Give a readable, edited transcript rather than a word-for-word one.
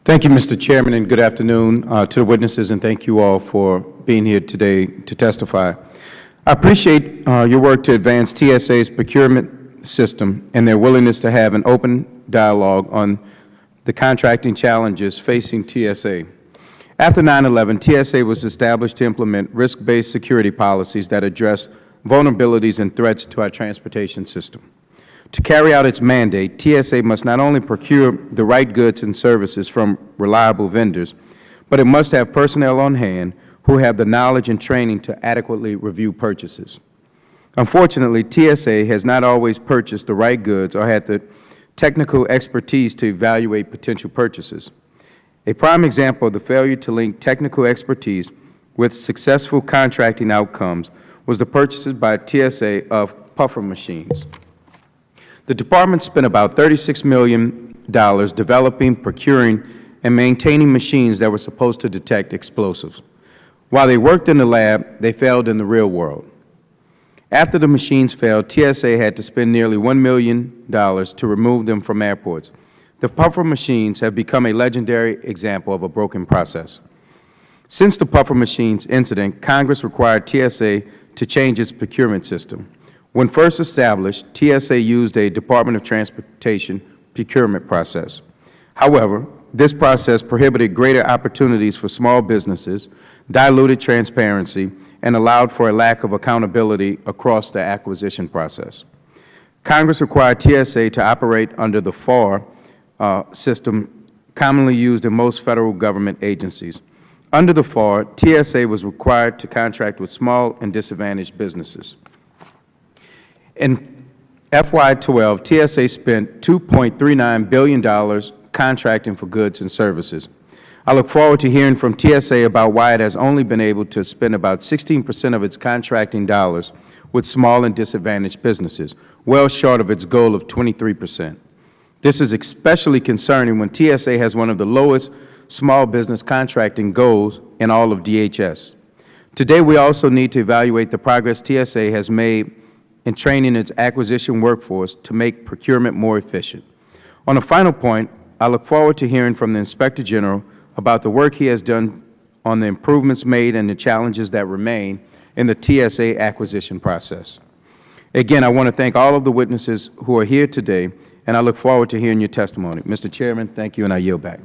Thank you, Mr. Chairman, and good afternoon to the witnesses, and thank you all for being here today to testify. I appreciate your work to advance TSA's procurement system and their willingness to have an open dialogue on the contracting challenges facing TSA. After 9/11, TSA was established to implement risk-based security policies that address vulnerabilities and threats to our transportation system. To carry out its mandate, TSA must not only procure the right goods and services from reliable vendors, but it must have personnel on hand who have the knowledge and training to adequately review purchases. Unfortunately, TSA has not always purchased the right goods or had the technical expertise to evaluate potential purchases. A prime example of the failure to link technical expertise with successful contracting outcomes was the purchases by TSA of puffer machines. The Department spent about $36 million developing, procuring, and maintaining machines that were supposed to detect explosives. While they worked in the lab, they failed in the real world. After the machines failed, TSA had to spend nearly $1 million to remove them from airports. The puffer machines have become a legendary example of a broken process. Since the puffer machines incident, Congress required TSA to change its procurement system. When first established, TSA used a Department of Transportation procurement process. However, this process prohibited greater opportunities for small businesses, diluted transparency, and allowed for a lack of accountability across the acquisition process. Congress required TSA to operate under the FAR system commonly used in most Federal government agencies. Under the FAR, TSA was required to contract with small and disadvantaged businesses. In FY12, TSA spent $2.39 billion contracting for goods and services. I look forward to hearing from TSA about why it has only been able to spend about 16% of its contracting dollars with small and disadvantaged businesses, well short of its goal of 23%. This is especially concerning when TSA has one of the lowest small business contracting goals in all of DHS. Today, we also need to evaluate the progress TSA has made in training its acquisition workforce to make procurement more efficient. On a final point, I look forward to hearing from the Inspector General about the work he has done on the improvements made and the challenges that remain in the TSA acquisition process. Again, I want to thank all of the witnesses who are here today, and I look forward to hearing your testimony. Mr. Chairman, thank you, and I yield back.